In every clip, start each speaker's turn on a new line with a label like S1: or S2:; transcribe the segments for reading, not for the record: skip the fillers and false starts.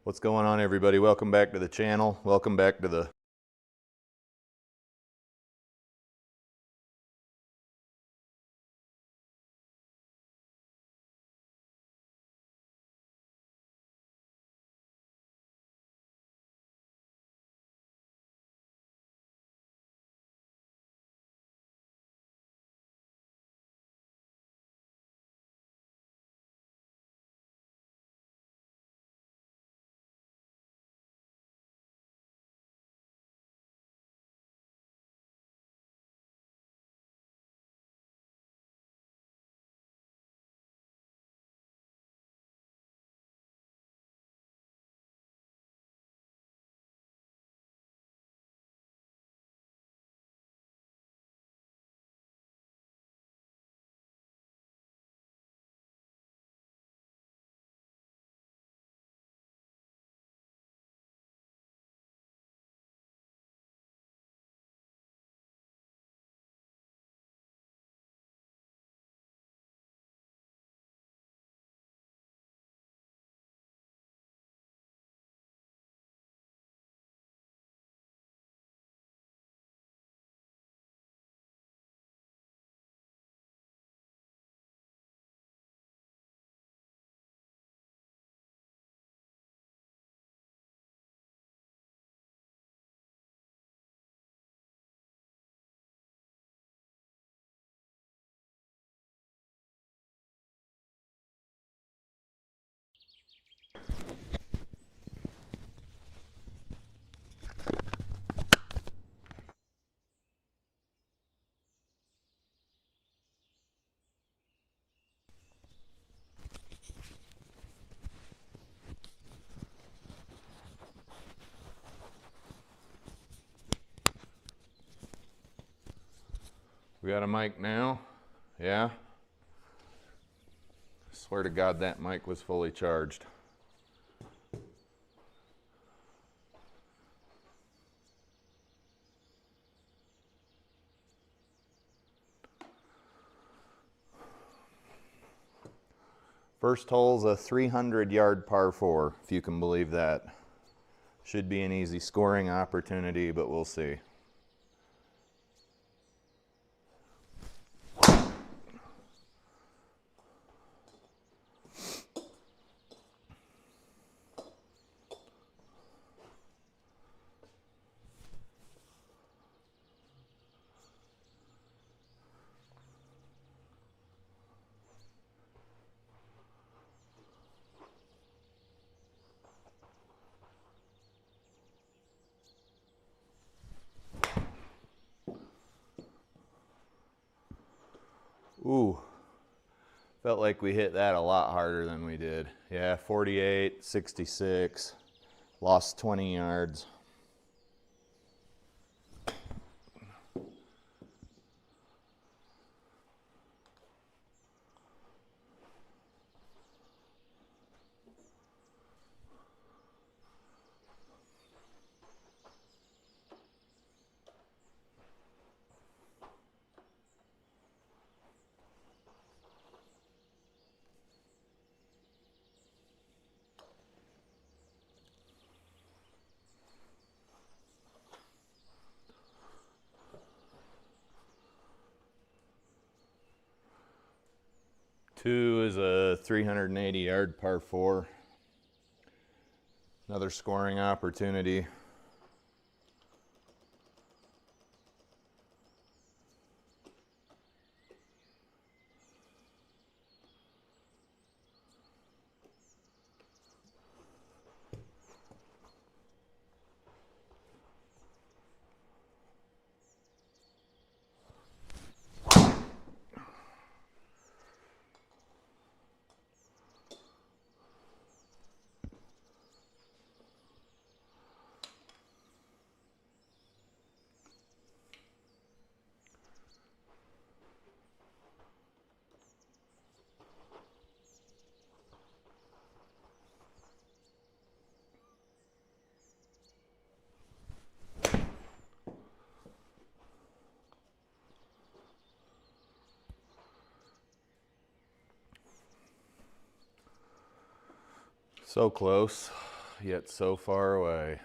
S1: What's going on, everybody? Welcome back to the channel. Welcome back to the We got a mic now. Yeah. I swear to God that mic was fully charged. First hole's a 300-yard par 4, if you can believe that. Should be an easy scoring opportunity, but we'll see. Ooh, felt like we hit that a lot harder than we did. Yeah, 48, 66, lost 20 yards. Two is a 380-yard par 4. Another scoring opportunity. So close. yet so far away.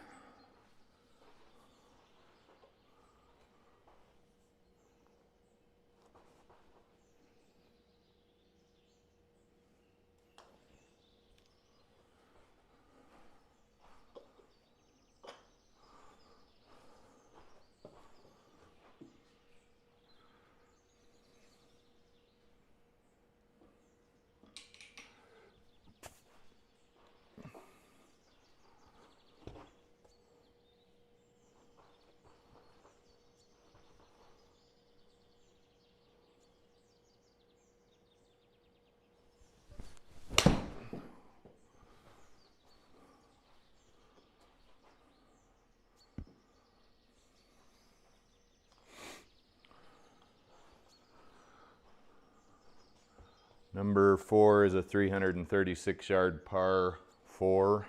S1: Number 4 is a 336-yard par 4.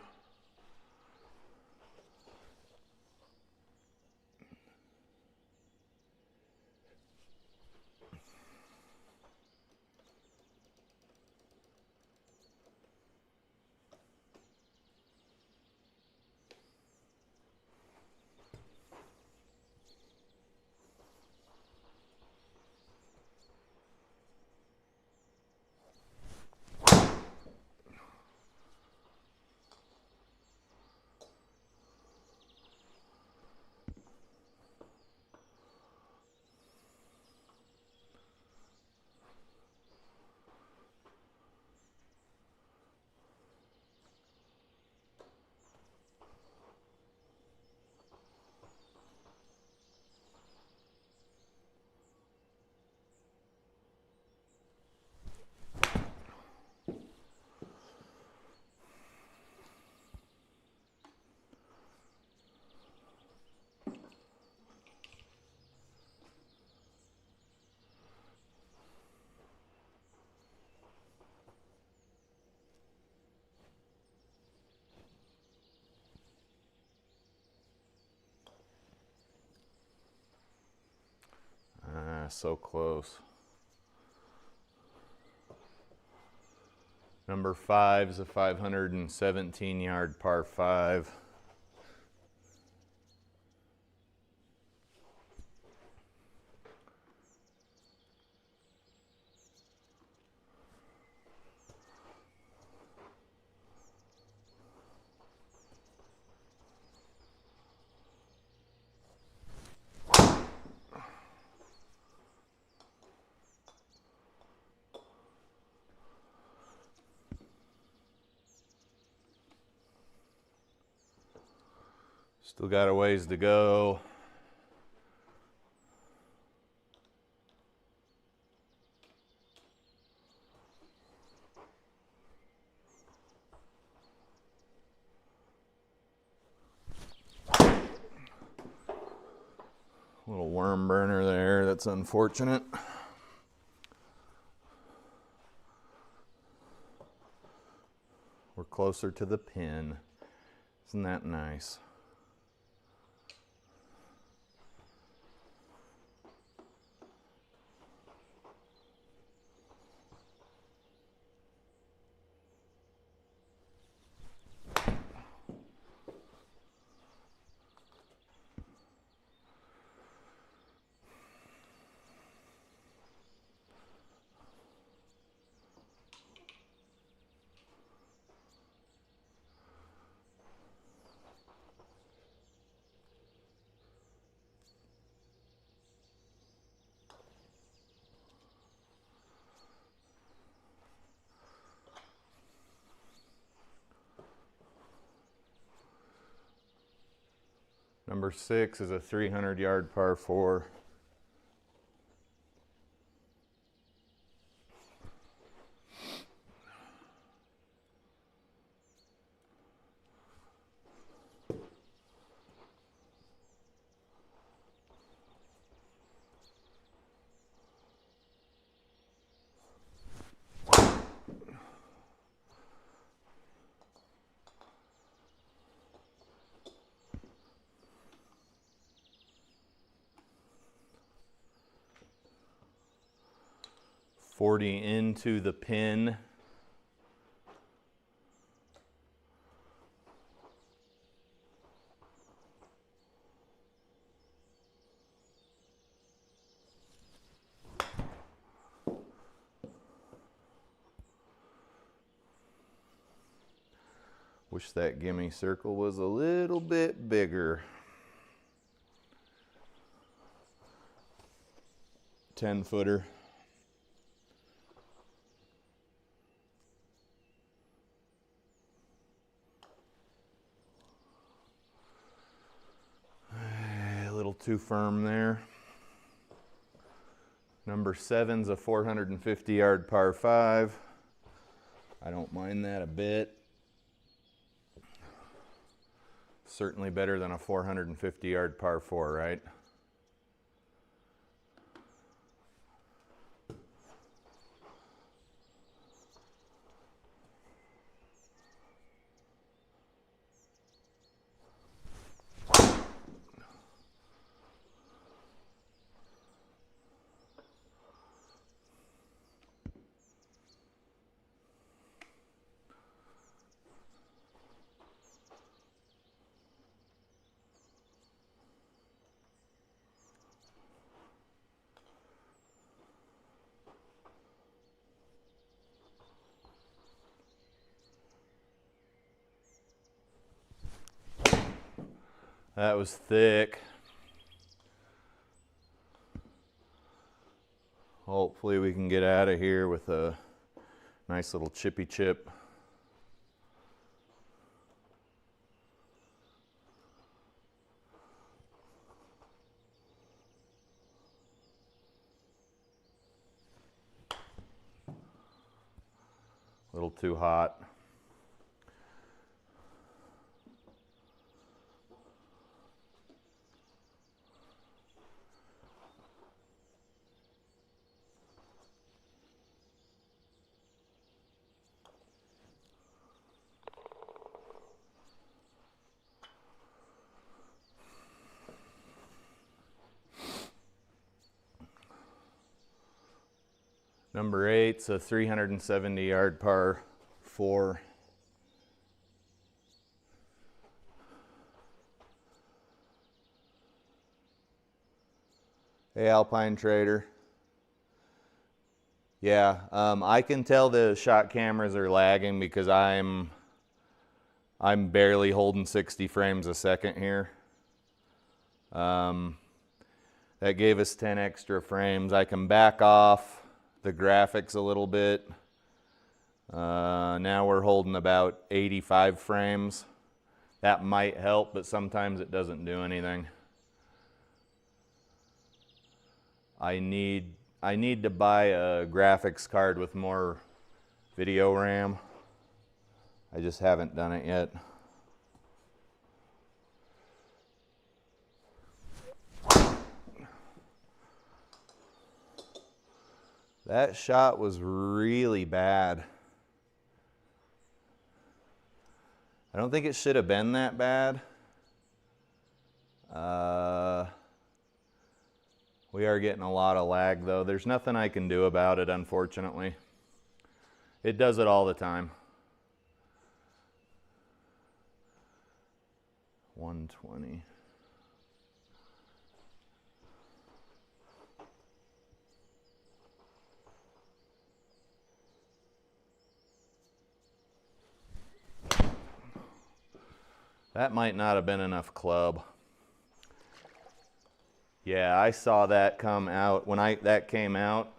S1: So close. Number 5 is a 517-yard par 5. Still got a ways to go. Little worm burner there, that's unfortunate. We're closer to the pin. Isn't that nice? Number 6 is a 300-yard par 4. .40 into the pin. Wish that gimme circle was a little bit bigger. 10-footer. A little too firm there. Number 7's a 450-yard par 5. I don't mind that a bit. Certainly better than a 450-yard par 4, right? That was thick. Hopefully we can get out of here with a nice little chippy chip. A little too hot. Number 8's a 370-yard par 4. Hey, Alpine Trader. Yeah, I can tell the shot cameras are lagging because I'm barely holding 60 frames a second here. That gave us 10 extra frames. I can back off the graphics a little bit. Now we're holding about 85 frames. That might help, but sometimes it doesn't do anything. I need to buy a graphics card with more video RAM. I just haven't done it yet. That shot was really bad. I don't think it should have been that bad. We are getting a lot of lag though. There's nothing I can do about it, unfortunately. It does it all the time. 120. That might not have been enough club. Yeah, I saw that come out. When that came out,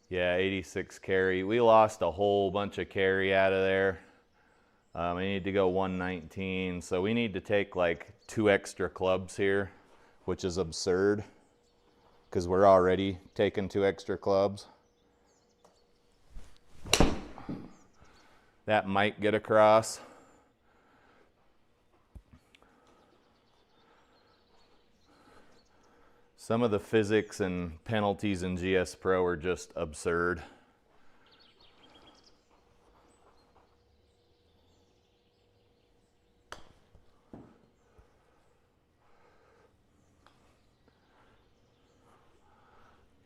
S1: yeah, 86 carry. We lost a whole bunch of carry out of there. We need to go 119, so we need to take like 2 extra clubs here, which is absurd because we're already taking 2 extra clubs. That might get across. Some of the physics and penalties in GS Pro are just absurd.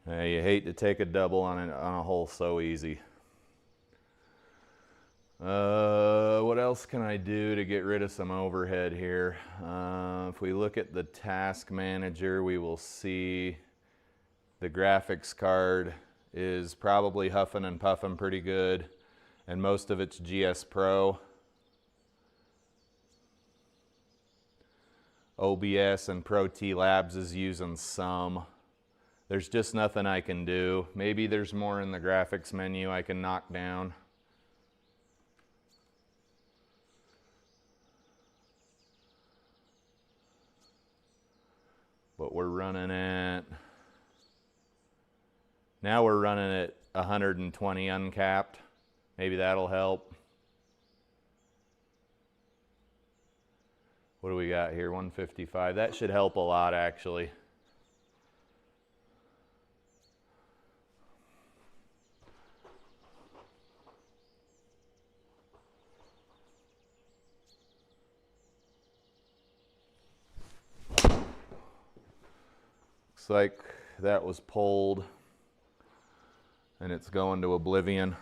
S1: You hate to take a double on a hole so easy. What else else can I do to get rid of some overhead here? If we look at the task manager, we will see the graphics card is probably huffing and puffing pretty good, and most of it's SGPRO. OBS and ProTee Labs is using some. There's just nothing I can do. Maybe there's more in the graphics menu I can knock down. But we're running at, now we're running at 120 uncapped. Maybe that'll help. What do we got here? 155. That should help a lot, actually. Looks like that was pulled and it's going to oblivion. Of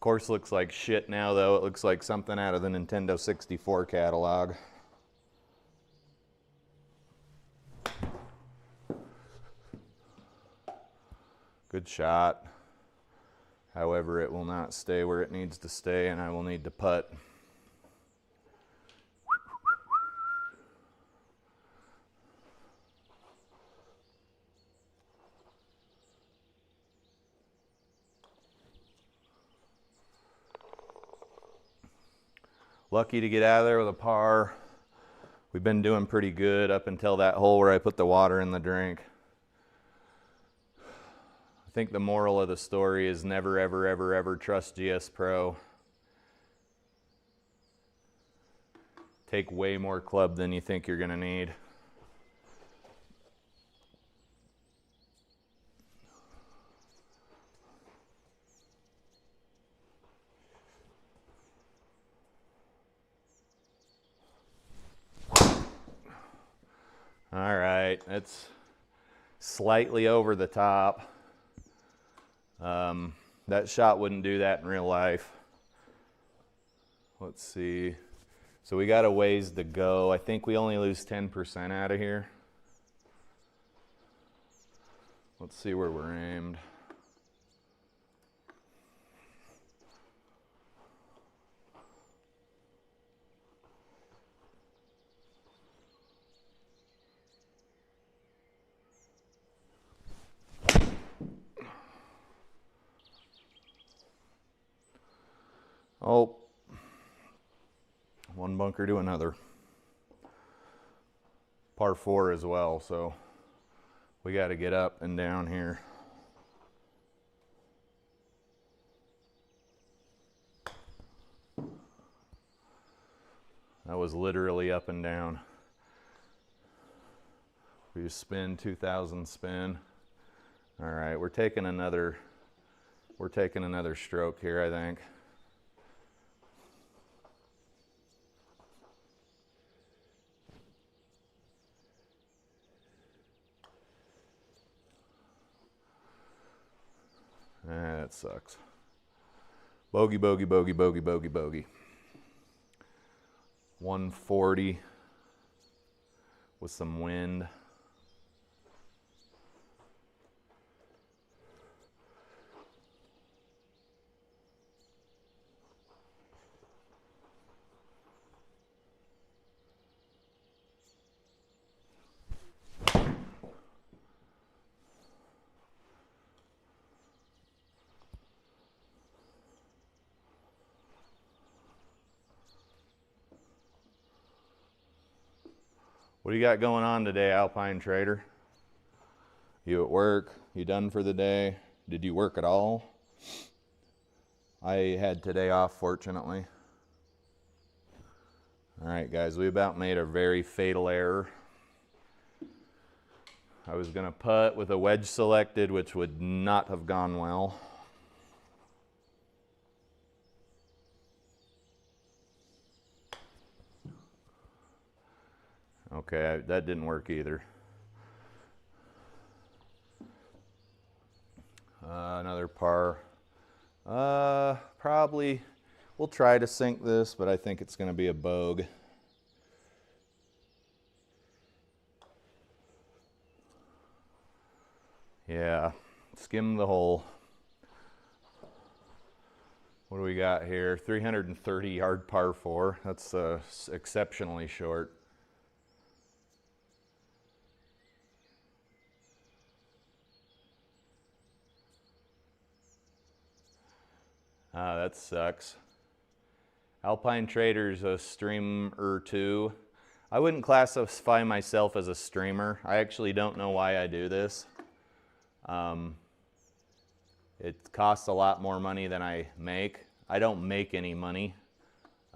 S1: course, looks like shit now, though. It looks like something out of the Nintendo 64 catalog. Good shot. However, it will not stay where it needs to stay, and I will need to putt. Lucky to get out of there with a par. We've been doing pretty good up until that hole where I put the water in the drink. I think the moral of the story is never, ever, ever, ever trust SGPRO. Take way more club than you think you're going to need. All right, that's slightly over the top. That shot wouldn't do that in real life. Let's see. So we got a ways to go. I think we only lose 10% out of here. Let's see where we're aimed. Oh, one bunker to another. Par 4 as well, so we got to get up and down here. That was literally up and down. We just spin 2,000 spin. All right, we're taking another stroke here, I think. That sucks. Bogey, bogey, bogey, bogey, bogey, bogey. 140 with some wind. What do you got going on today, Alpine Trader? You at work? You done for the day? Did you work at all? I had today off, fortunately. All right, guys, we about made a very fatal error. I was going to putt with a wedge selected, which would not have gone well. Okay, that didn't work either. Another par. Probably We'll try to sync this, but I think it's going to be a bogue. Yeah, skim the hole. What do we got here? 330 yard par 4. That's exceptionally short. That sucks. Alpine Trader's a streamer too. I wouldn't classify myself as a streamer. I actually don't know why I do this. It costs a lot more money than I make. I don't make any money.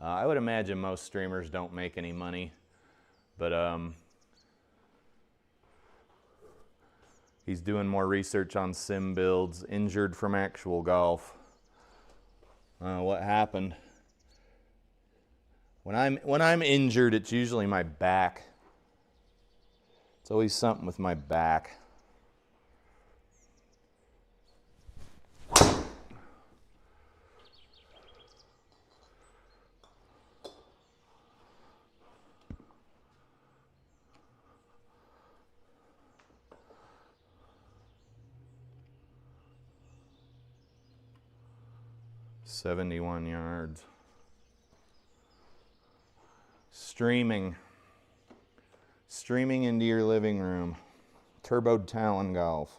S1: I would imagine most streamers don't make any money, but he's doing more research on sim builds. Injured from actual golf. What happened? When I'm injured, it's usually my back. It's always something with my back. $71 yards. Streaming into your living room. Turbo Talon Golf.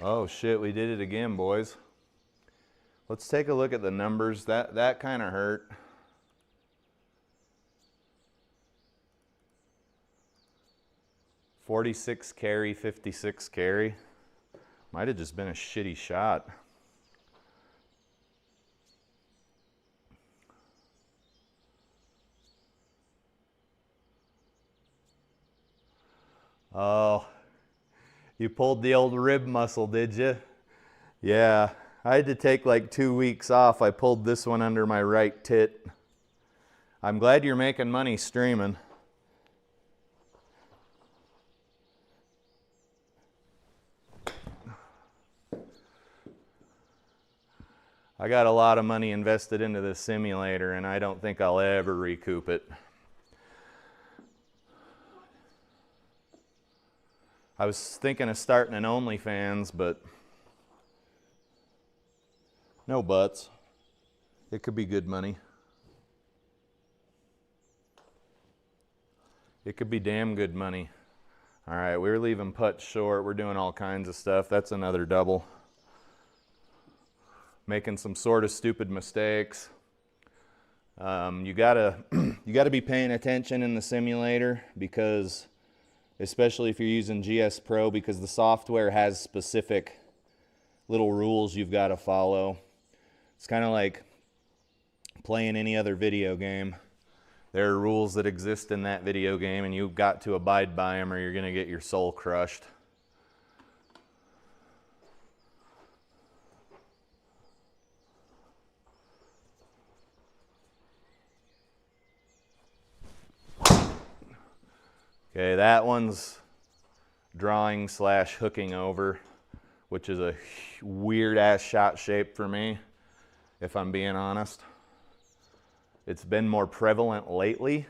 S1: Oh shit, we did it again, boys. Let's take a look at the numbers. That kind of hurt. .46 carry, 56 carry. Might have just been a shitty shot. Oh, you pulled the old rib muscle, did you? Yeah, I had to take like 2 weeks off. I pulled this one under my right tit. I'm glad you're making money streaming. I got a lot of money invested into this simulator, and I don't think I'll ever recoup it. I was thinking of starting an OnlyFans, but no buts. It could be good money. It could be damn good money. All right, we were leaving putts short. We're doing all kinds of stuff. That's another double. Making some sort of stupid mistakes. You gotta be paying attention in the simulator, because especially if you're using SGPRO, because the software has specific little rules you've got to follow. It's kind of like playing any other video game. There are rules that exist in that video game, and you've got to abide by them, or you're gonna get your soul crushed. Okay, that one's drawing / hooking over, which is a weird ass shot shape for me, if I'm being honest. It's been more prevalent lately.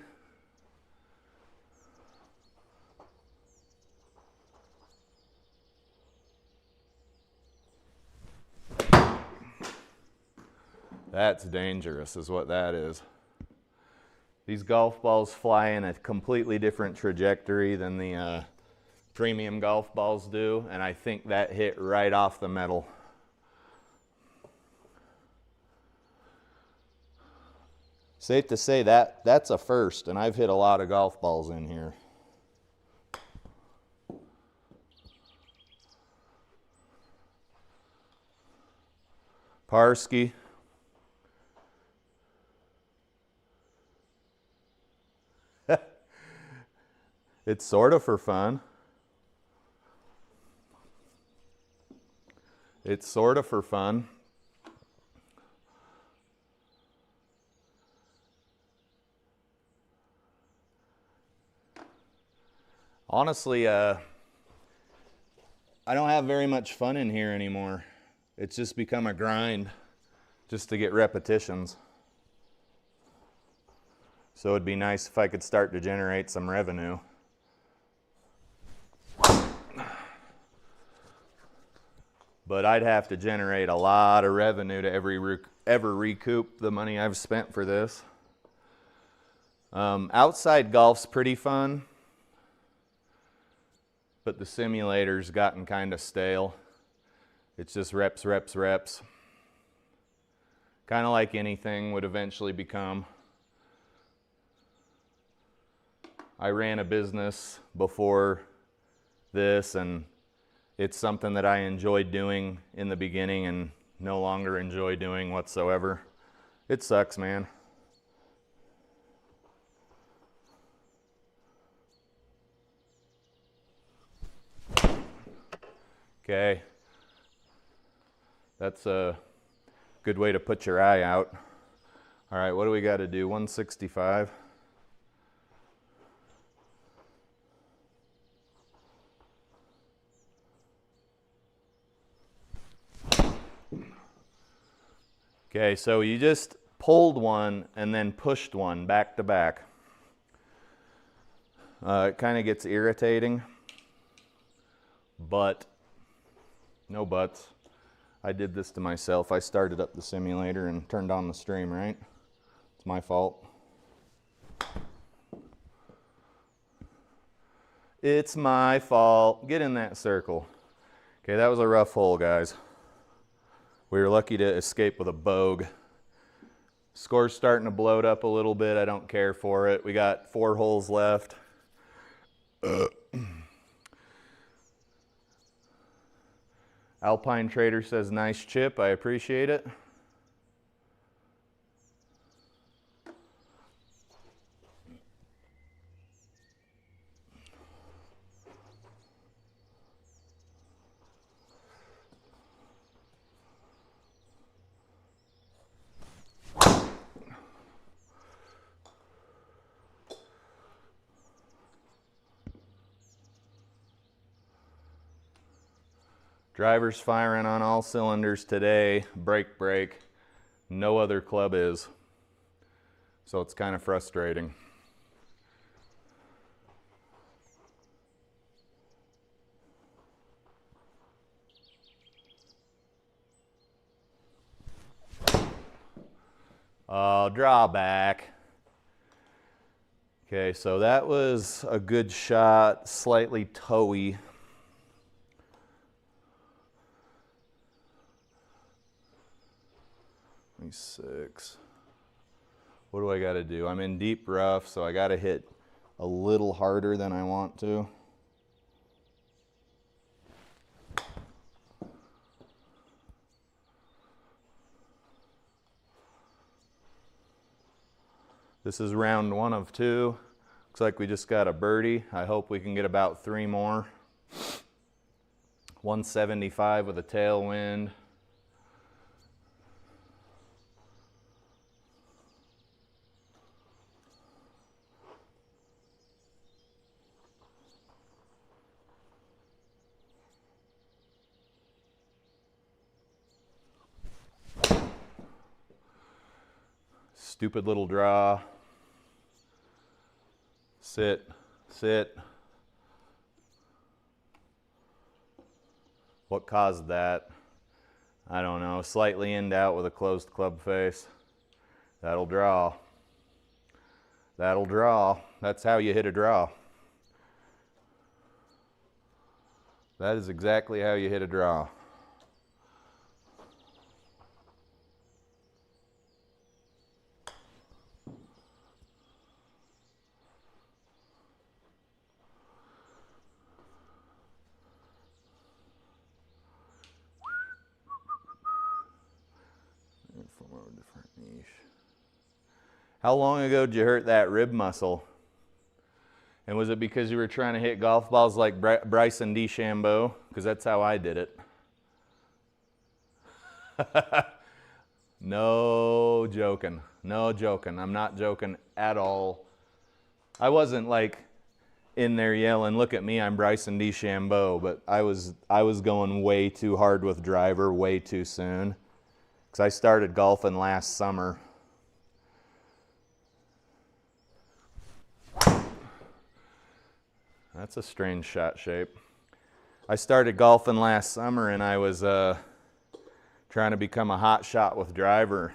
S1: That's dangerous, is what that is. These golf balls fly in a completely different trajectory than the premium golf balls do, and I think that hit right off the metal. Safe to say that's a first, and I've hit a lot of golf balls in here. Parsky. It's sort of for fun. It's sort of for fun. Honestly, I don't have very much fun in here anymore. It's just become a grind just to get repetitions. So it'd be nice if I could start to generate some revenue. But I'd have to generate a lot of revenue to ever recoup the money I've spent for this. Outside golf's pretty fun, but the simulator's gotten kind of stale. It's just reps, reps, reps. Kind of like anything would eventually become. I ran a business before this, and it's something that I enjoyed doing in the beginning and no longer enjoy doing whatsoever. It sucks, man. Okay. That's a good way to put your eye out. All right, what do we got to do? 165. Okay, so you just pulled one and then pushed one back to back. It kind of gets irritating, but no buts. I did this to myself. I started up the simulator and turned on the stream, right? It's my fault. It's my fault. Get in that circle. Okay, that was a rough hole, guys. We were lucky to escape with a bogue. Score's starting to bloat up a little bit. I don't care for it. We got 4 holes left. Alpine Trader says, nice chip. I appreciate it. Driver's firing on all cylinders today. Break. No other club is. So it's kind of frustrating. Oh, drawback. Okay, so that was a good shot, slightly toey. 26. What do I got to do? I'm in deep rough, so I got to hit a little harder than I want to. This is round 1 of 2. Looks like we just got a birdie. I hope we can get about 3 more. 175 with a tailwind. Stupid little draw. Sit. What caused that? I don't know. Slightly in out with a closed club face. That'll draw. That'll draw. That's how you hit a draw. That is exactly how you hit a draw. How long ago did you hurt that rib muscle? And was it because you were trying to hit golf balls like Bryson DeChambeau? Because that's how I did it. No joking. No joking. I'm not joking at all. I wasn't like in there yelling, "Look at me, I'm Bryson DeChambeau," but I was going way too hard with driver way too soon, because I started golfing last summer. That's a strange shot shape. I started golfing last summer, and I was trying to become a hot shot with driver,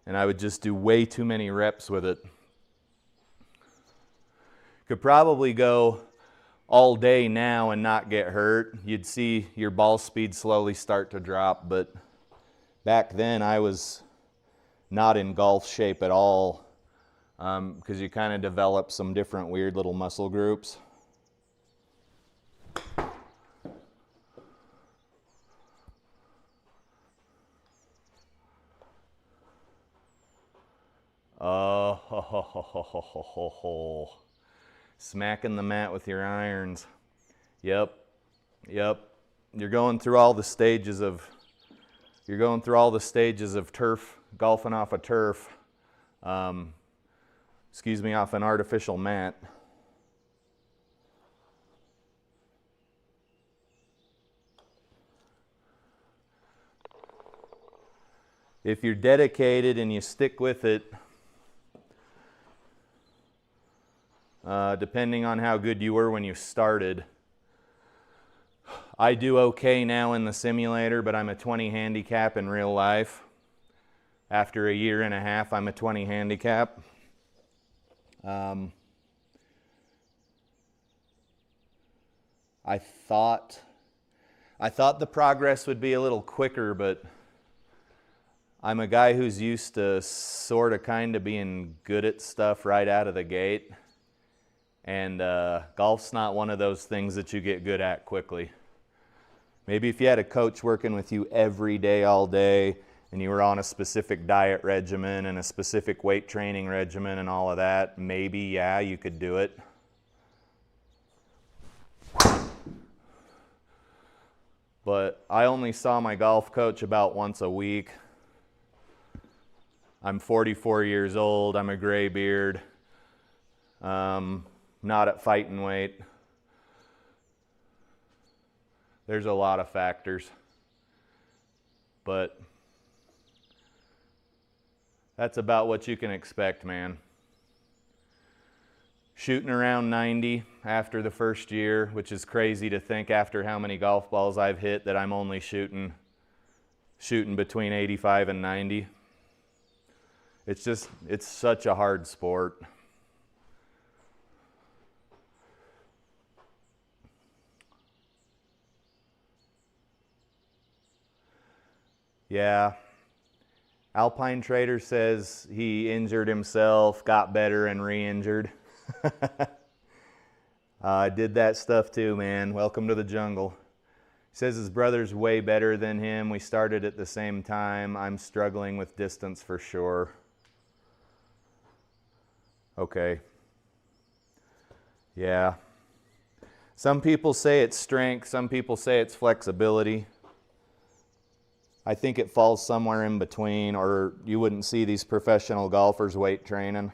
S1: and I would just do way too many reps with it. Could probably go all day now and not get hurt. You'd see your ball speed slowly start to drop, but back then I was not in golf shape at all, because you kind of develop some different weird little muscle groups. Oh, ho, ho, ho, ho, ho, ho, ho. Smacking the mat with your irons. Yep. You're going through all the stages of turf, golfing off a turf. Off an artificial mat. If you're dedicated and you stick with it, depending on how good you were when you started. I do okay now in the simulator, but I'm a 20 handicap in real life. After a year and a half, I'm a 20 handicap. I thought the progress would be a little quicker, but I'm a guy who's used to sort of kind of being good at stuff right out of the gate. And golf's not one of those things that you get good at quickly. Maybe if you had a coach working with you every day, all day, and you were on a specific diet regimen and a specific weight training regimen and all of that, maybe, yeah, you could do it. But I only saw my golf coach about once a week. I'm 44 years old. I'm a gray beard. Not at fighting weight. There's a lot of factors. But that's about what you can expect, man. Shooting around 90 after the first year, which is crazy to think after how many golf balls I've hit that I'm only shooting between 85 and 90. It's such a hard sport. Yeah. Alpine Trader says he injured himself, got better, and re-injured. I did that stuff too, man. Welcome to the jungle. He says his brother's way better than him. We started at the same time. I'm struggling with distance for sure. Okay. Yeah. Some people say it's strength. Some people say it's flexibility. I think it falls somewhere in between, or you wouldn't see these professional golfers weight training.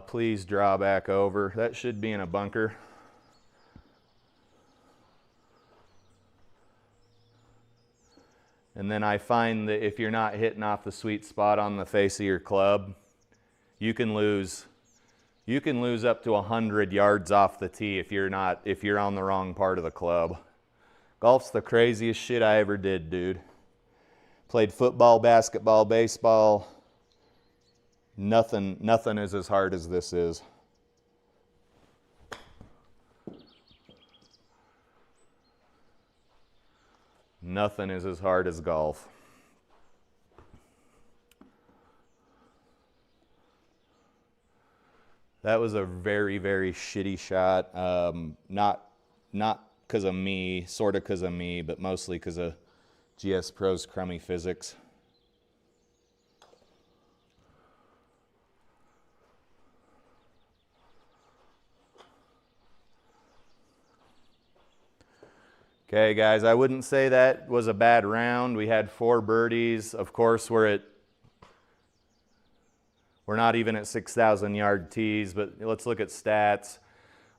S1: Please draw back over. That should be in a bunker. And then I find that if you're not hitting off the sweet spot on the face of your club, you can lose up to 100 yards off the tee if you're on the wrong part of the club. Golf's the craziest shit I ever did, dude. Played football, basketball, baseball. Nothing is as hard as this is. Nothing is as hard as golf. That was a very, very shitty shot. Not because of me, sort of because of me, but mostly because of GS Pro's crummy physics. Okay, guys, I wouldn't say that was a bad round. We had 4 birdies. Of course, we're not even at 6,000 yard tees, but let's look at stats.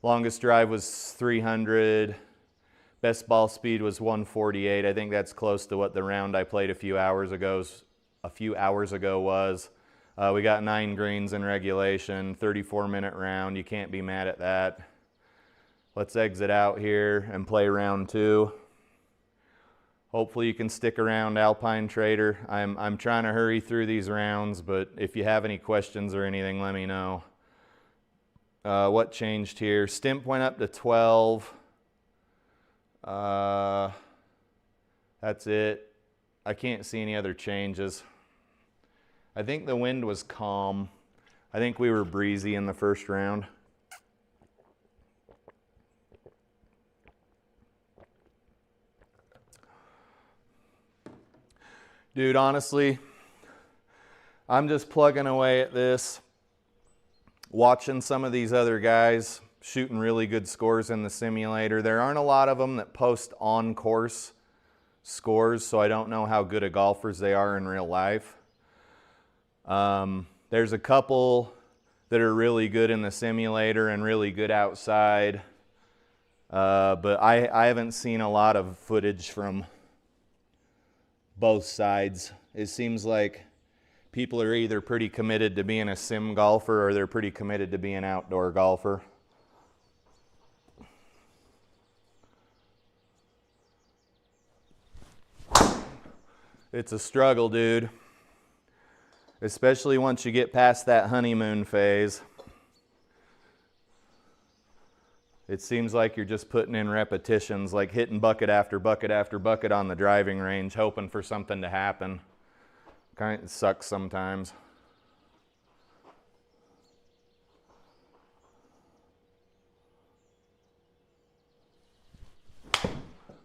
S1: Longest drive was 300. Best ball speed was 148. I think that's close to what the round I played a few hours ago was. We got 9 greens in regulation, 34-minute round. You can't be mad at that. Let's exit out here and play round 2. Hopefully you can stick around, Alpine Trader. I'm trying to hurry through these rounds, but if you have any questions or anything, let me know. What changed here? Stimp went up to 12. That's it. I can't see any other changes. I think the wind was calm. I think we were breezy in the first round. Dude, honestly, I'm just plugging away at this, watching some of these other guys shooting really good scores in the simulator. There aren't a lot of them that post on-course scores, so I don't know how good of golfers they are in real life. There's a couple that are really good in the simulator and really good outside, but I haven't seen a lot of footage from both sides. It seems like people are either pretty committed to being a sim golfer or they're pretty committed to being an outdoor golfer. It's a struggle, dude. Especially once you get past that honeymoon phase. It seems like you're just putting in repetitions, like hitting bucket after bucket after bucket on the driving range, hoping for something to happen. Kind of sucks sometimes.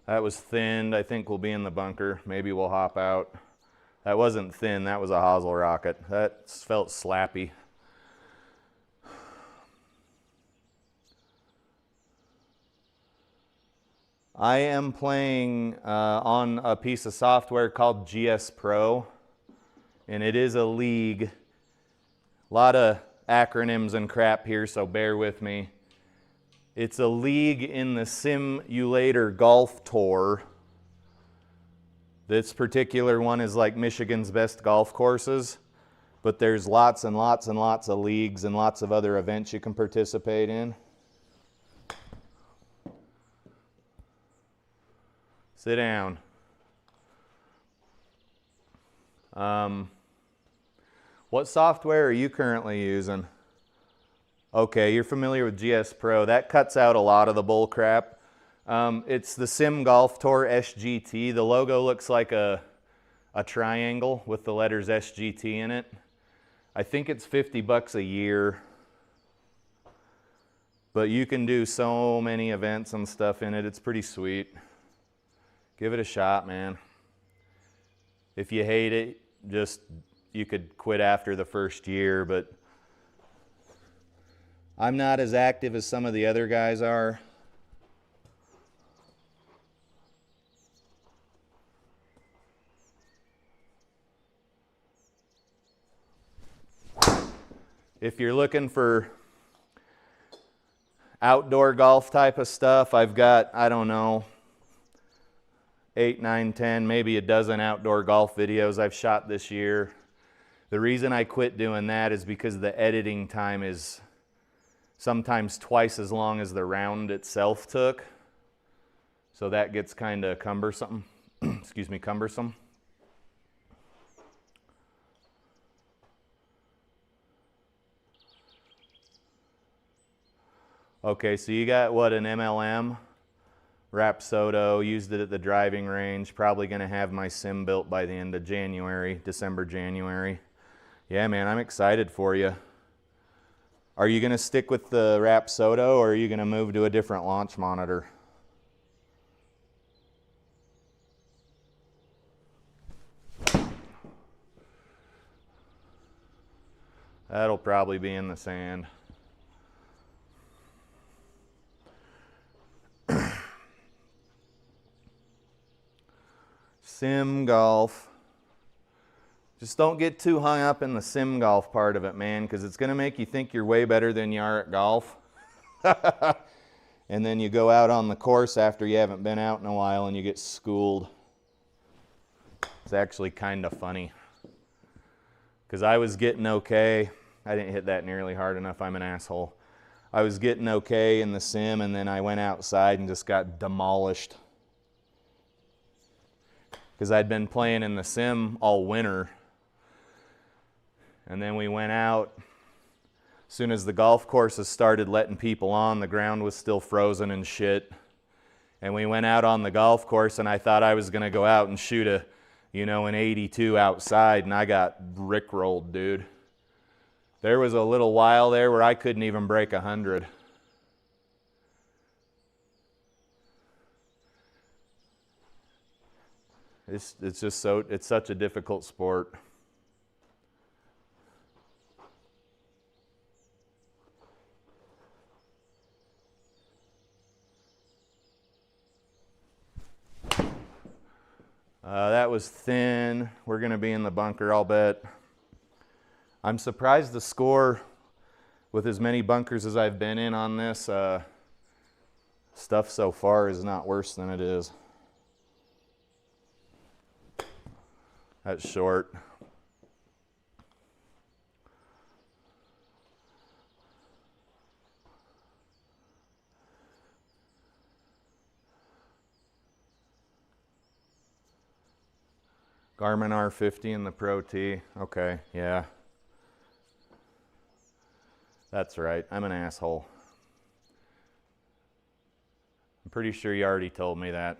S1: That was thinned. I think we'll be in the bunker. Maybe we'll hop out. That wasn't thin. That was a hosel rocket. That felt slappy. I am playing on a piece of software called SGPRO, and it is a league. A lot of acronyms and crap here, so bear with me. It's a league in the Simulator Golf Tour. This particular one is like Michigan's best golf courses, but there's lots and lots and lots of leagues and lots of other events you can participate in. Sit down. What software are you currently using? Okay, you're familiar with SGPRO. That cuts out a lot of the bull crap. It's the Sim Golf Tour SGT. The logo looks like a triangle with the letters SGT in it. I think it's $50 a year. But you can do so many events and stuff in it. It's pretty sweet. Give it a shot, man. If you hate it, you could quit after the first year, but I'm not as active as some of the other guys are. If you're looking for outdoor golf type of stuff, I've got, I don't know, 8, 9, 10, maybe a dozen outdoor golf videos I've shot this year. The reason I quit doing that is because the editing time is sometimes twice as long as the round itself took. So that gets kind of cumbersome. Excuse me, cumbersome. Okay, so you got what, an MLM? Rapsodo, used it at the driving range. Probably going to have my sim built by the end of January, December, January. Yeah, man, I'm excited for you. Are you going to stick with the Rapsodo or are you going to move to a different launch monitor? That'll probably be in the sand. Sim golf. Just don't get too hung up in the sim golf part of it, man, because it's going to make you think you're way better than you are at golf. And then you go out on the course after you haven't been out in a while and you get schooled. It's actually kind of funny. Because I was getting okay. I didn't hit that nearly hard enough. I'm an asshole. I was getting okay in the sim, and then I went outside and just got demolished. Because I'd been playing in the sim all winter. And then we went out. As soon as the golf courses started letting people on, the ground was still frozen and shit. And we went out on the golf course, and I thought I was going to go out and shoot a, an 82 outside, and I got rickrolled, dude. There was a little while there where I couldn't even break 100. It's just it's such a difficult sport. That was thin. We're going to be in the bunker, I'll bet. I'm surprised the score, with as many bunkers as I've been in on this, stuff so far is not worse than it is. That's short. Garmin R50 and the ProTee. Okay, yeah. That's right. I'm an asshole. I'm pretty sure you already told me that.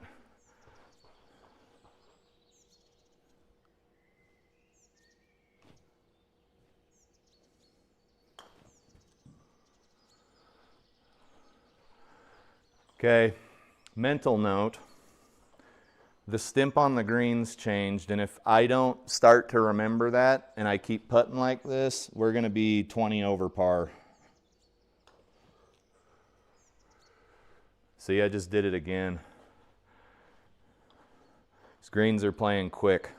S1: Okay, mental note. The stimp on the greens changed, and if I don't start to remember that and I keep putting like this, we're going to be 20 over par. See, I just did it again. These greens are playing quick.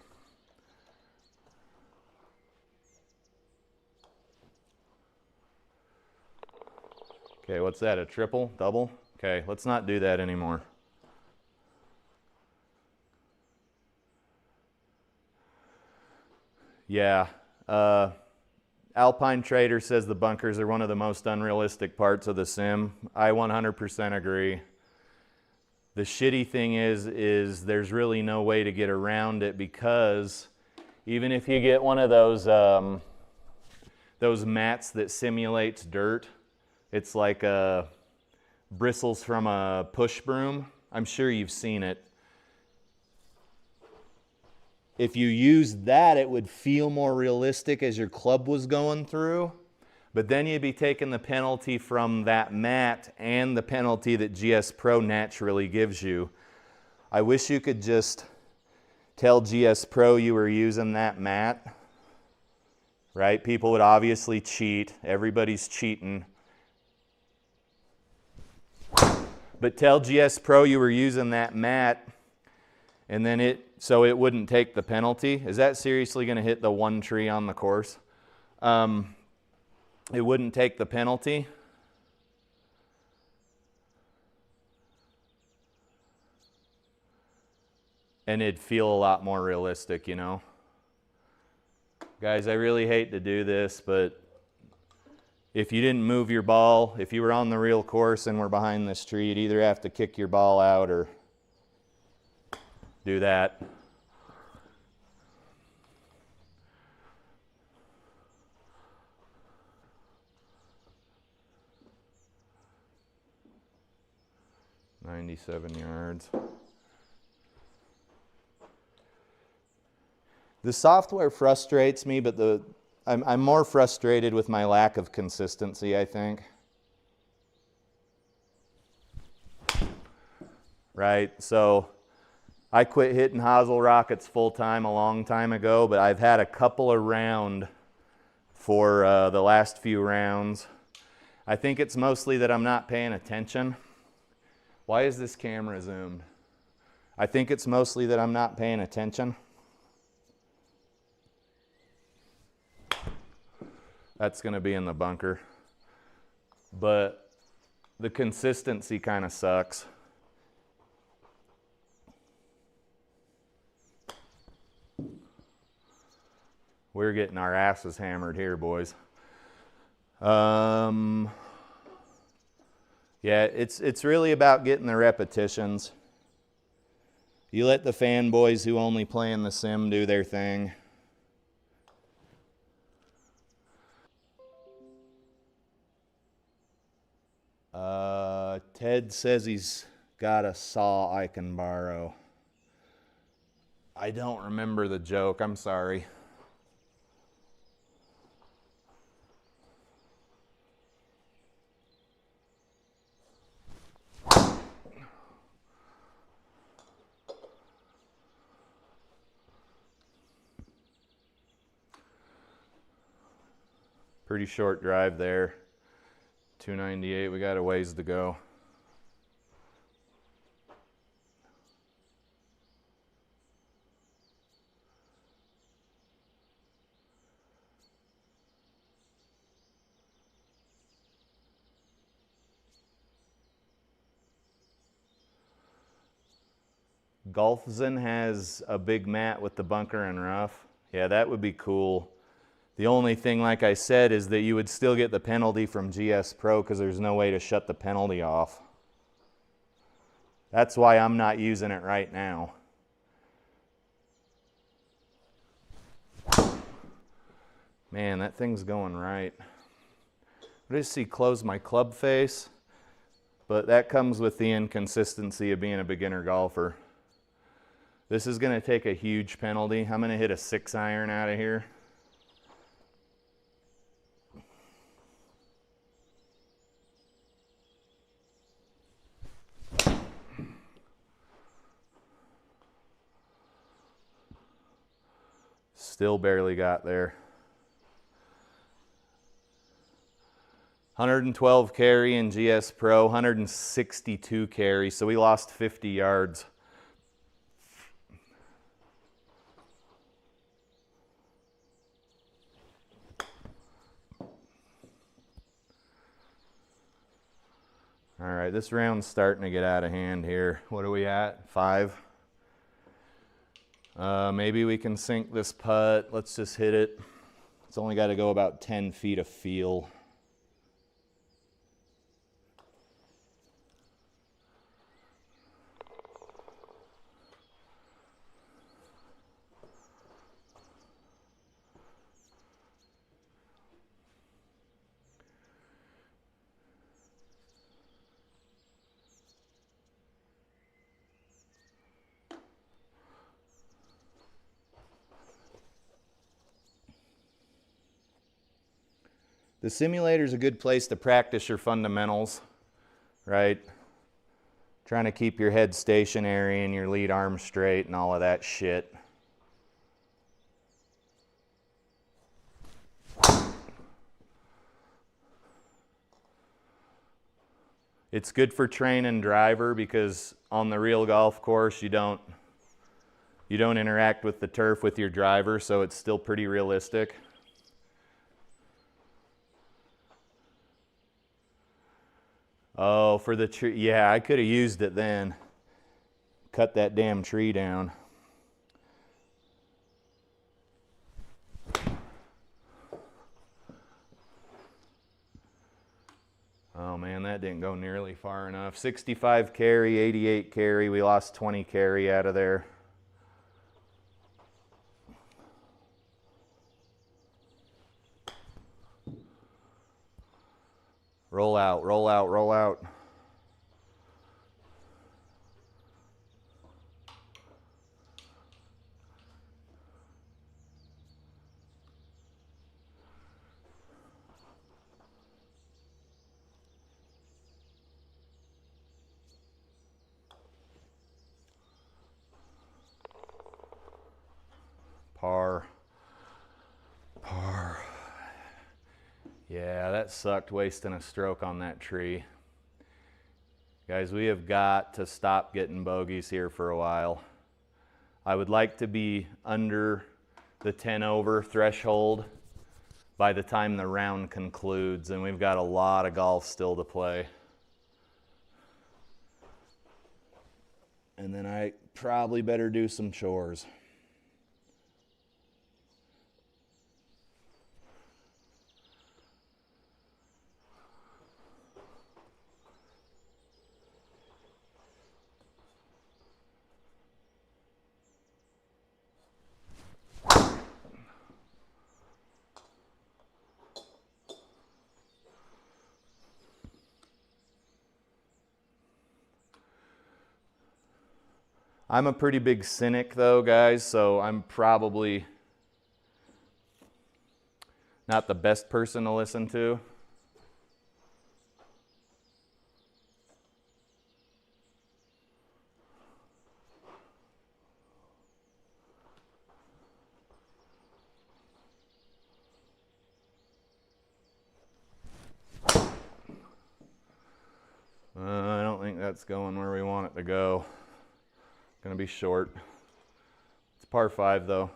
S1: Okay, what's that, a triple, double? Okay, let's not do that anymore. Yeah, Alpine Trader says the bunkers are one of the most unrealistic parts of the sim. I 100% agree. The shitty thing is there's really no way to get around it, because even if you get one of those mats that simulates dirt, it's like bristles from a push broom. I'm sure you've seen it. If you used that, it would feel more realistic as your club was going through. But then you'd be taking the penalty from that mat and the penalty that SGPRO naturally gives you. I wish you could just tell SGPRO you were using that mat. Right? People would obviously cheat. Everybody's cheating. But tell SGPRO you were using that mat, and then so it wouldn't take the penalty. Is that seriously going to hit the one tree on the course? It wouldn't take the penalty. And it'd feel a lot more realistic, you know? Guys, I really hate to do this, but if you didn't move your ball, if you were on the real course and were behind this tree, you'd either have to kick your ball out or do that. "97 yards. The software frustrates me, but I'm more frustrated with my lack of consistency, I think. Right? So I quit hitting hosel rockets full time a long time ago, but I've had a couple around for the last few rounds. I think it's mostly that I'm not paying attention. Why is this camera zoomed? I think it's mostly that I'm not paying attention. That's going to be in the bunker. But the consistency kind of sucks. We're getting our asses hammered here, boys. Yeah, it's really about getting the repetitions. You let the fanboys who only play in the sim do their thing. Ted says he's got a saw I can borrow. I don't remember the joke, I'm sorry. Pretty short drive there. 298, we got a ways to go. Golfzen has a big mat with the bunker and rough. Yeah, that would be cool. The only thing, like I said, is that you would still get the penalty from GS Pro because there's no way to shut the penalty off. That's why I'm not using it right now. Man, that thing's going right. I just see close my club face, but that comes with the inconsistency of being a beginner golfer. This is going to take a huge penalty. I'm going to hit a 6-iron out of here. Still barely got there. 112 carry in GS Pro, 162 carry, so we lost 50 yards. All right, this round's starting to get out of hand here. What are we at? 5? Maybe we can sink this putt. Let's just hit it. It's only got to go about 10 feet of feel. The simulator is a good place to practice your fundamentals, right? Trying to keep your head stationary and your lead arm straight and all of that shit. It's good for training driver because on the real golf course you don't interact with the turf with your driver, so it's still pretty realistic. Oh, for the tree. Yeah, I could have used it then. Cut that damn tree down. Oh man, that didn't go nearly far enough. 65 carry, 88 carry. We lost 20 carry out of there. Roll out, roll out, roll out. Par. Par. Yeah, that sucked wasting a stroke on that tree. Guys, we have got to stop getting bogeys here for a while. I would like to be under the 10 over threshold by the time the round concludes, and we've got a lot of golf still to play. And then I probably better do some chores. I'm a pretty big cynic though, guys, so I'm probably not the best person to listen to. I don't think that's going where we want it to go. Gonna be short. It's par 5 though.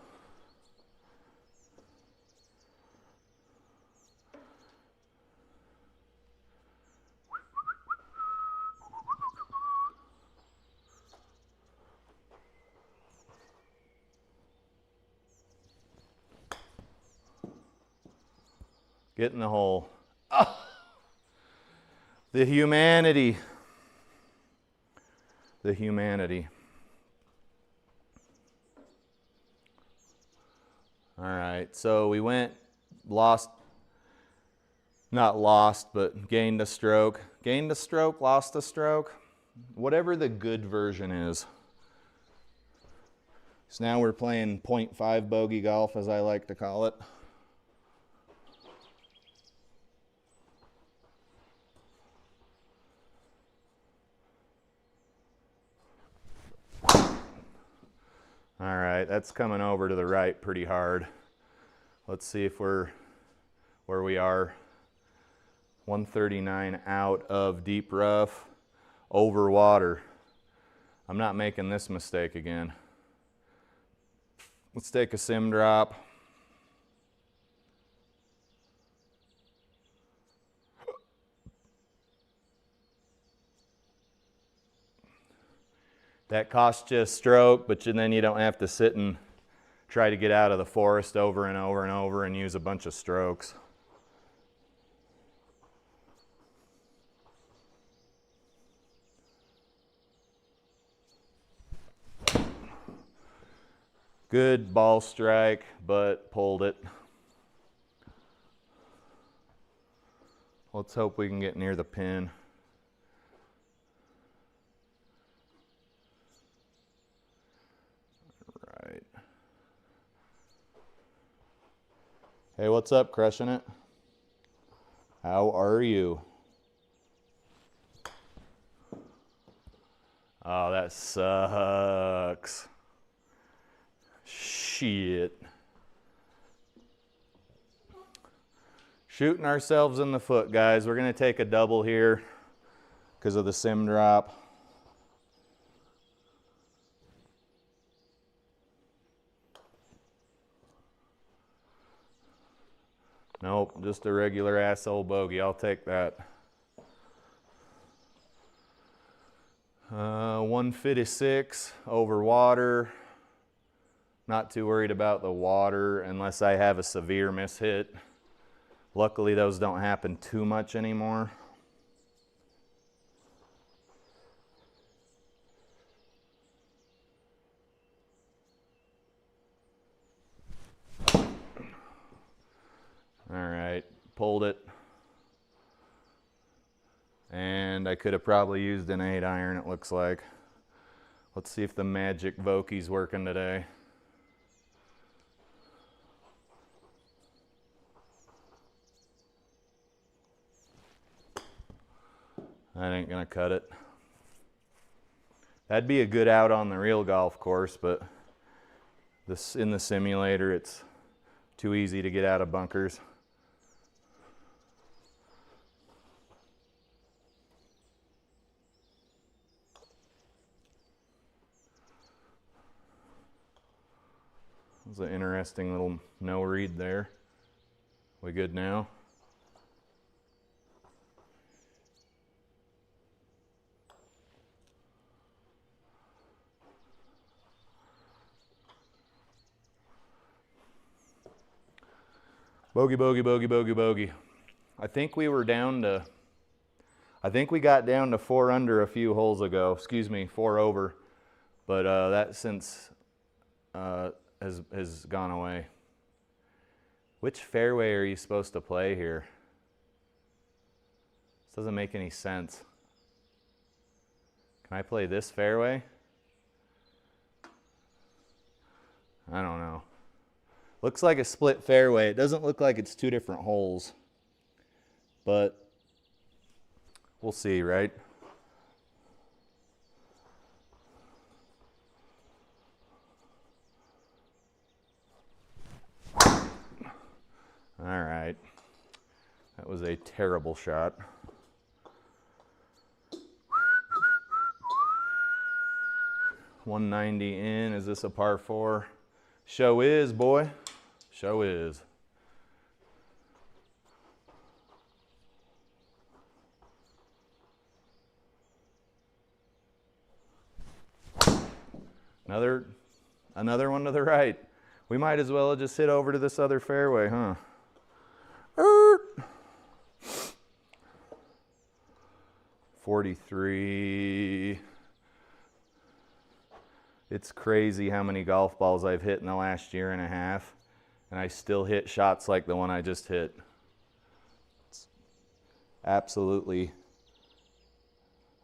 S1: Get in the hole. Oh! The humanity. The humanity. All right, so we went, not lost, but gained a stroke. Gained a stroke, lost a stroke, whatever the good version is. So now we're playing 0.5 bogey golf, as I like to call it. All right, that's coming over to the right pretty hard. Let's see if we're where we are. 139 out of deep rough, over water. I'm not making this mistake again. Let's take a sim drop. That costs you a stroke, but then you don't have to sit and try to get out of the forest over and over and over and use a bunch of strokes. Good ball strike, but pulled it. Let's hope we can get near the pin. Right. Hey, what's up, crushing it? How are you? Oh, that sucks. Shit. Shooting ourselves in the foot, guys. We're going to take a double here because of the sim drop. Nope, just a regular asshole bogey. I'll take that. 156 over water. Not too worried about the water unless I have a severe mishit. Luckily, those don't happen too much anymore. All right, pulled it. And I could have probably used an 8-iron, it looks like. Let's see if the magic Vokey's working today. That ain't gonna cut it. That'd be a good out on the real golf course, but this in the simulator, it's too easy to get out of bunkers. was an interesting little no read there. We good now? Bogey, bogey, bogey, bogey, bogey. I think we were down to, I think we got down to 4 under a few holes ago. Excuse me, 4 over. But that since has gone away. Which fairway are you supposed to play here? This doesn't make any sense. Can I play this fairway? I don't know. Looks like a split fairway. It doesn't look like it's 2 different holes. But we'll see, right? All right. That was a terrible shot. $190 in. Is this a par 4? Show is, boy. Show is. Another one to the right. We might as well have just hit over to this other fairway, huh? 43. It's crazy how many golf balls I've hit in the last year and a half, and I still hit shots like the one I just hit. It's absolutely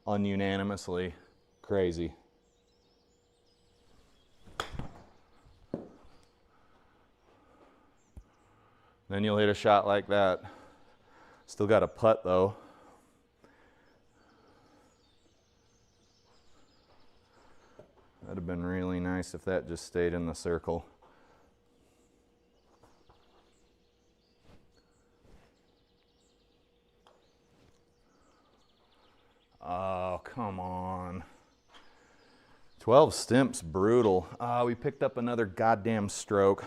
S1: ununanimously crazy. Then you'll hit a shot like that. Still got a putt though. That'd have been really nice if that just stayed in the circle. Oh, come on. 12 stimps, brutal. We picked up another goddamn stroke.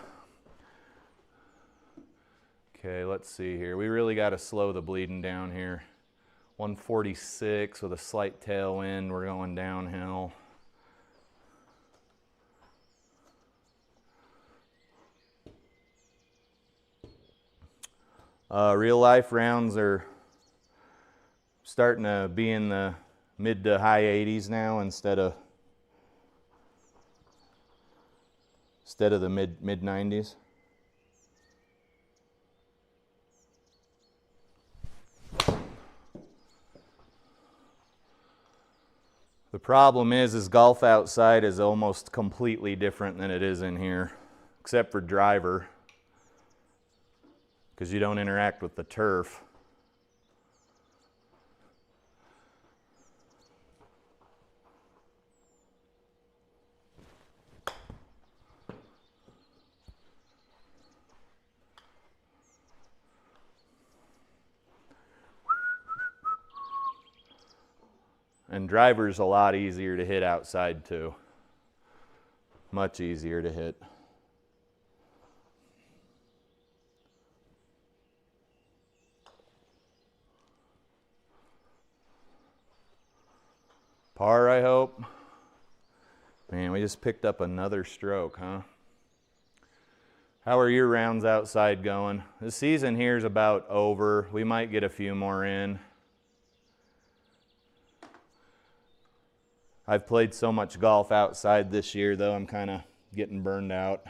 S1: Okay, let's see here. We really got to slow the bleeding down here. 146 with a slight tailwind. We're going downhill. Real life rounds are starting to be in the mid to high 80s now instead of the mid 90s. The problem is golf outside is almost completely different than it is in here, except for driver, because you don't interact with the turf. And driver's a lot easier to hit outside too. Much easier to hit. Par, I hope. Man, we just picked up another stroke, huh? How are your rounds outside going? The season here is about over. We might get a few more in. I've played so much golf outside this year, though, I'm kind of getting burned out.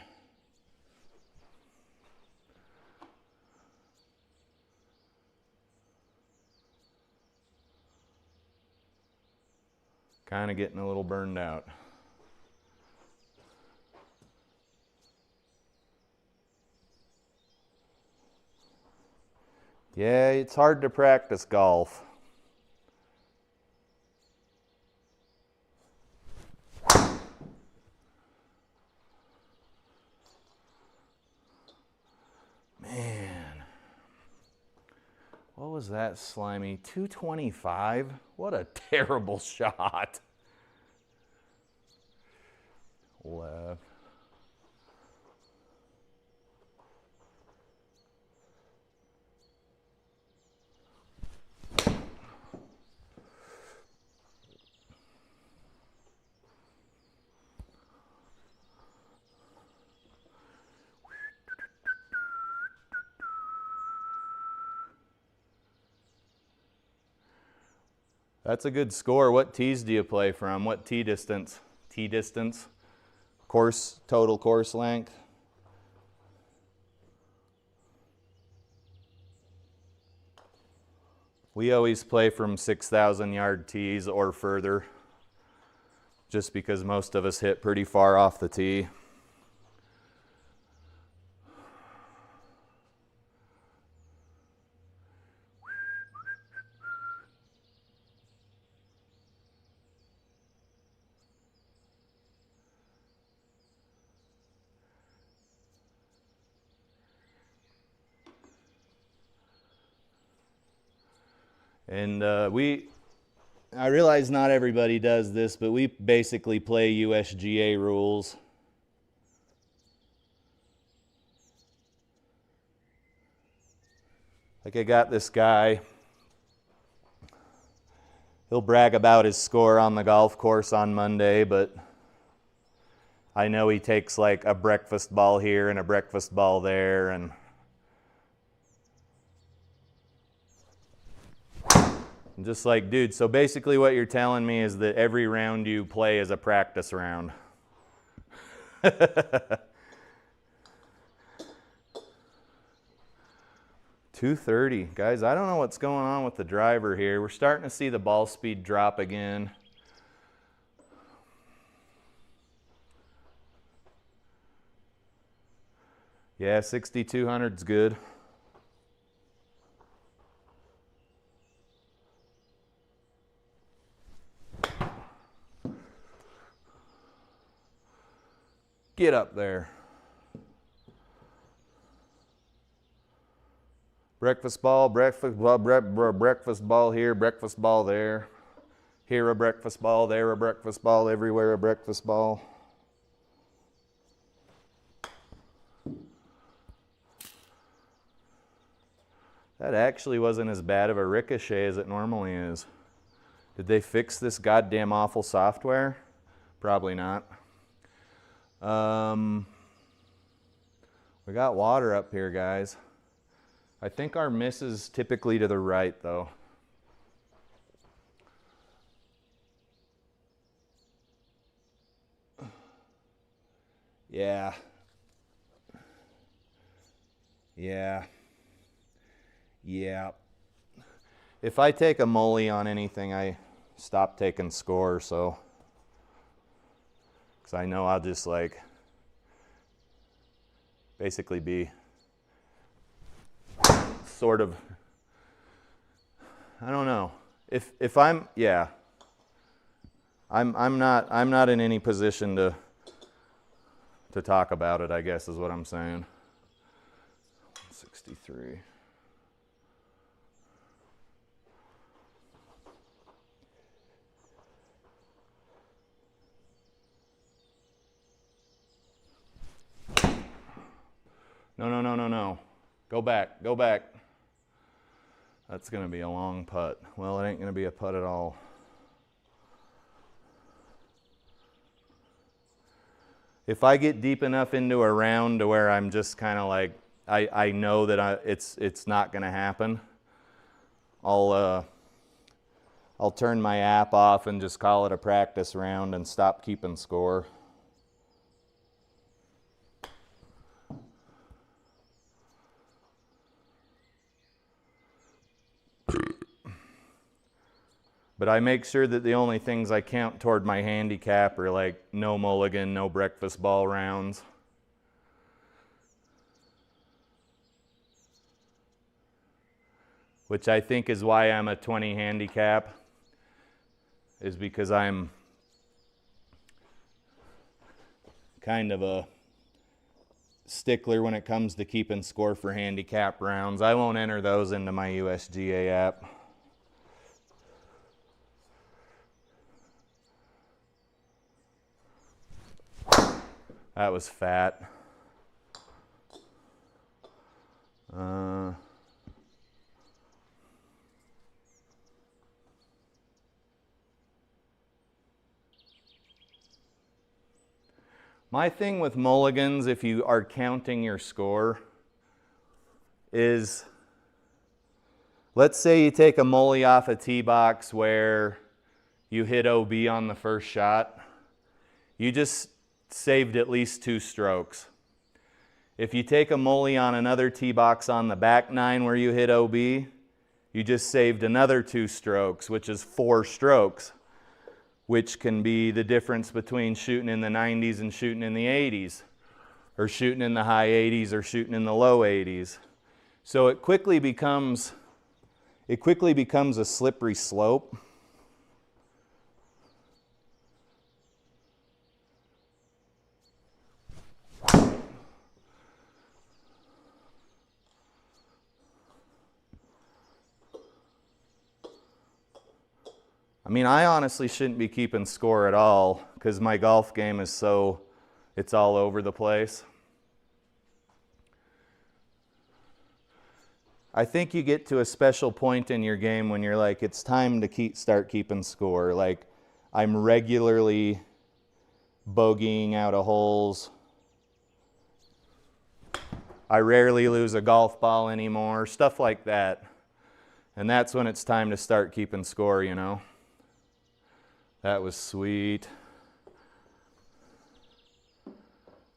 S1: Kind of getting a little burned out. Yeah, it's hard to practice golf. Man, what was that slimy? 225? What a terrible shot. Left. That's a good score. What tees do you play from? What tee distance? Tee distance? Course, total course length? We always play from 6,000 yard tees or further, just because most of us hit pretty far off the tee. And I realize not everybody does this, but we basically play USGA rules. Like I got this guy, he'll brag about his score on the golf course on Monday, but I know he takes like a breakfast ball here and a breakfast ball there, and I'm just like, dude, so basically what you're telling me is that every round you play is a practice round. 230. Guys, I don't know what's going on with the driver here. We're starting to see the ball speed drop again. Yeah, 6,200's good. Get up there. Breakfast ball, breakfast ball, breakfast ball here, breakfast ball there. Here a breakfast ball, there a breakfast ball, everywhere a breakfast ball. That actually wasn't as bad of a ricochet as it normally is. Did they fix this goddamn awful software? Probably not. We got water up here, guys. I think our miss is typically to the right, though. Yeah. Yeah. Yeah. If I take a mully on anything, I stop taking score, so. Because I know I'll just like basically be sort of, I don't know. If I'm, yeah. I'm not in any position to talk about it, I guess is what I'm saying. 63. No. Go back, go back. That's going to be a long putt. Well, it ain't going to be a putt at all. If I get deep enough into a round to where I'm just kind of like, I know that it's not going to happen, I'll turn my app off and just call it a practice round and stop keeping score. But I make sure that the only things I count toward my handicap are like no mulligan, no breakfast ball rounds. Which I think is why I'm a 20 handicap, is because I'm kind of a stickler when it comes to keeping score for handicap rounds. I won't enter those into my USGA app. That was fat. My thing with mulligans, if you are counting your score, is Let's say you take a mully off a tee box where you hit OB on the first shot. You just saved at least 2 strokes. If you take a mully on another tee box on the back 9 where you hit OB, you just saved another 2 strokes, which is 4 strokes, which can be the difference between shooting in the 90s and shooting in the 80s, or shooting in the high 80s or shooting in the low 80s. So it quickly becomes a slippery slope. I mean, I honestly shouldn't be keeping score at all because my golf game is so, it's all over the place. I think you get to a special point in your game when you're like, it's time to start keeping score. Like, I'm regularly bogeying out of holes. I rarely lose a golf ball anymore, stuff like that. And that's when it's time to start keeping score, you know. That was sweet.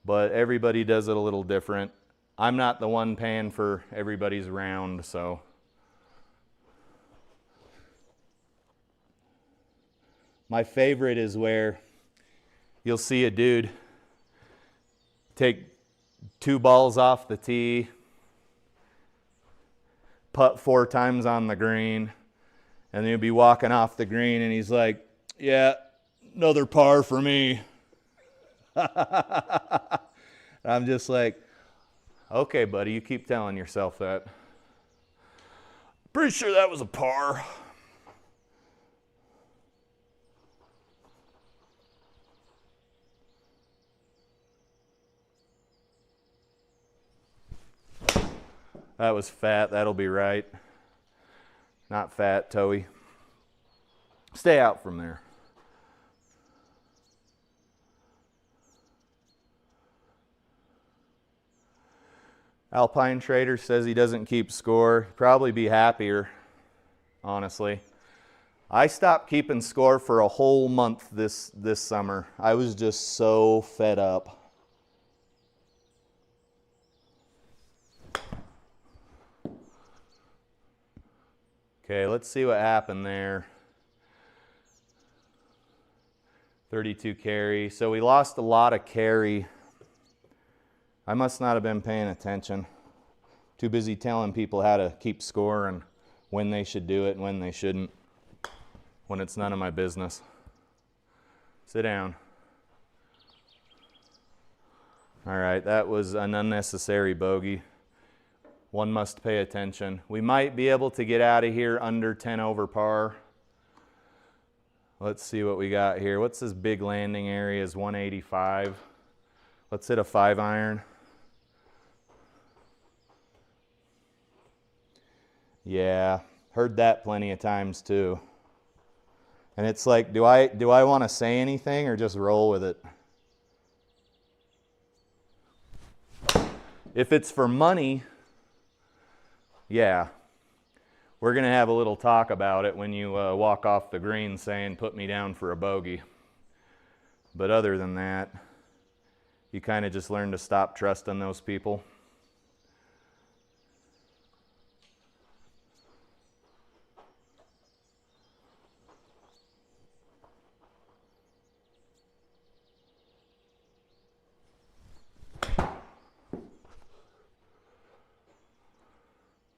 S1: But everybody does it a little different. I'm not the one paying for everybody's round, so. My favorite is where you'll see a dude take 2 balls off the tee, putt 4 times on the green, and then he'll be walking off the green and he's like, yeah, another par for me. I'm just like, okay, buddy, you keep telling yourself that. Pretty sure that was a par. That was fat, that'll be right. Not fat, Toey. Stay out from there. Alpine Trader says he doesn't keep score. He'd probably be happier, honestly. I stopped keeping score for a whole month this summer. I was just so fed up. Okay, let's see what happened there. 32 carry. So we lost a lot of carry. I must not have been paying attention. Too busy telling people how to keep score and when they should do it and when they shouldn't. When it's none of my business. Sit down. All right, that was an unnecessary bogey. One must pay attention. We might be able to get out of here under 10 over par. Let's see what we got here. What's this big landing area? Is 185. Let's hit a 5-iron. Yeah, heard that plenty of times too. And it's like, do I want to say anything or just roll with it? If it's for money, yeah, we're going to have a little talk about it when you walk off the green saying, put me down for a bogey. But other than that, you kind of just learn to stop trusting those people.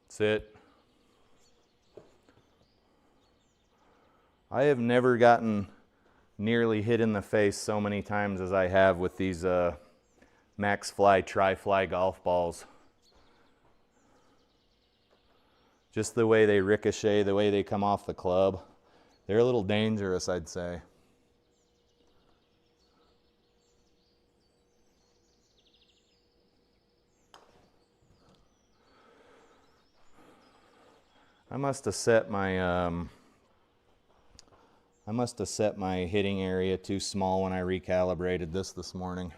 S1: Sit. I have never gotten nearly hit in the face so many times as I have with these Max Fly Tri-Fly golf balls. Just the way they ricochet, the way they come off the club. They're a little dangerous, I'd say. I must have set my hitting area too small when I recalibrated this morning.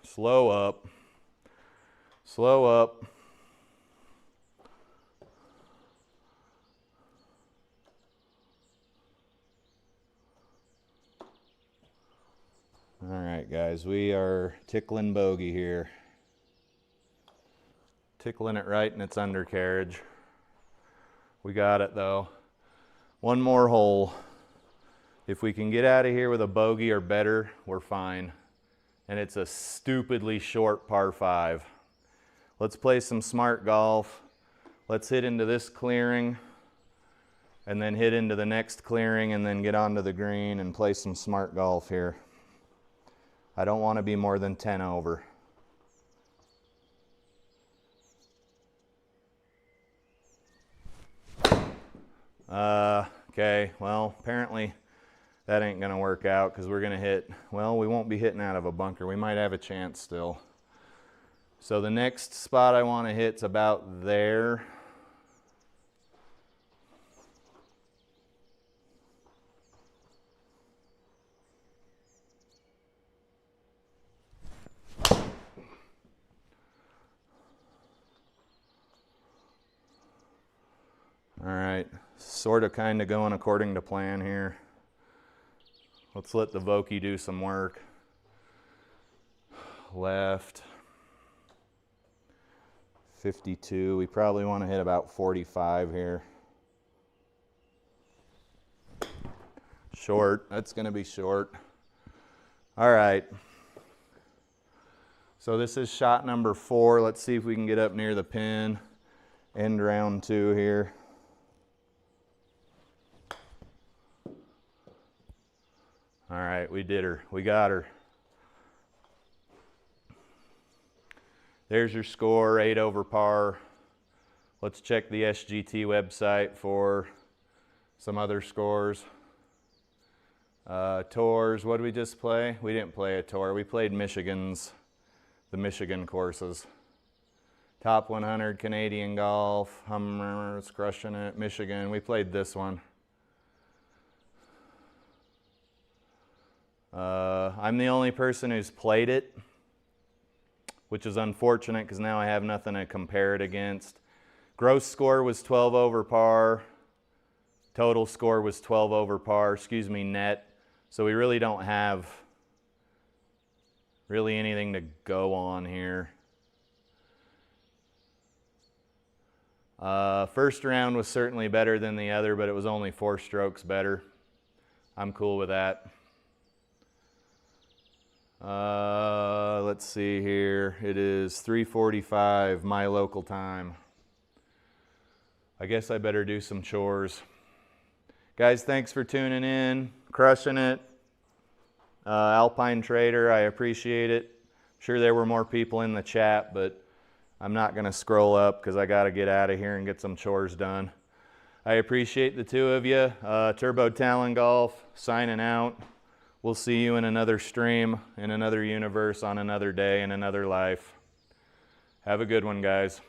S1: Slow up. Slow up. All right, guys, we are tickling bogey here. Tickling it right in its undercarriage. We got it though. One more hole. If we can get out of here with a bogey or better, we're fine. And it's a stupidly short par 5. Let's play some smart golf. Let's hit into this clearing and then hit into the next clearing and then get onto the green and play some smart golf here. I don't want to be more than 10 over. Okay, well, apparently that ain't gonna work out because we're gonna hit, well, we won't be hitting out of a bunker. We might have a chance still. So the next spot I want to hit's about there. All right, sort of kind of going according to plan here. Let's let the Vokey do some work. Left. 52. We probably want to hit about 45 here. Short. That's going to be short. All right. So this is shot number 4. Let's see if we can get up near the pin. End round 2 here. All right, we did her. We got her. There's your score, 8 over par. Let's check the SGT website for some other scores. Tours, what did we just play? We didn't play a tour. We played the Michigan courses. Top 100 Canadian golf, Hummers, crushing it, Michigan. We played this one. I'm the only person who's played it, which is unfortunate because now I have nothing to compare it against. Gross score was 12 over par. Total score was 12 over par, net. So we really don't have really anything to go on here. First round was certainly better than the other, but it was only 4 strokes better. I'm cool with that. Let's see here. It is 3:45 my local time. I guess I better do some chores. Guys, thanks for tuning in. Crushing it. Alpine Trader, I appreciate it. I'm sure there were more people in the chat, but I'm not going to scroll up because I got to get out of here and get some chores done. I appreciate the 2 of you. Turbo Talon Golf, signing out. We'll see you in another stream, in another universe, on another day, in another life. Have a good one, guys.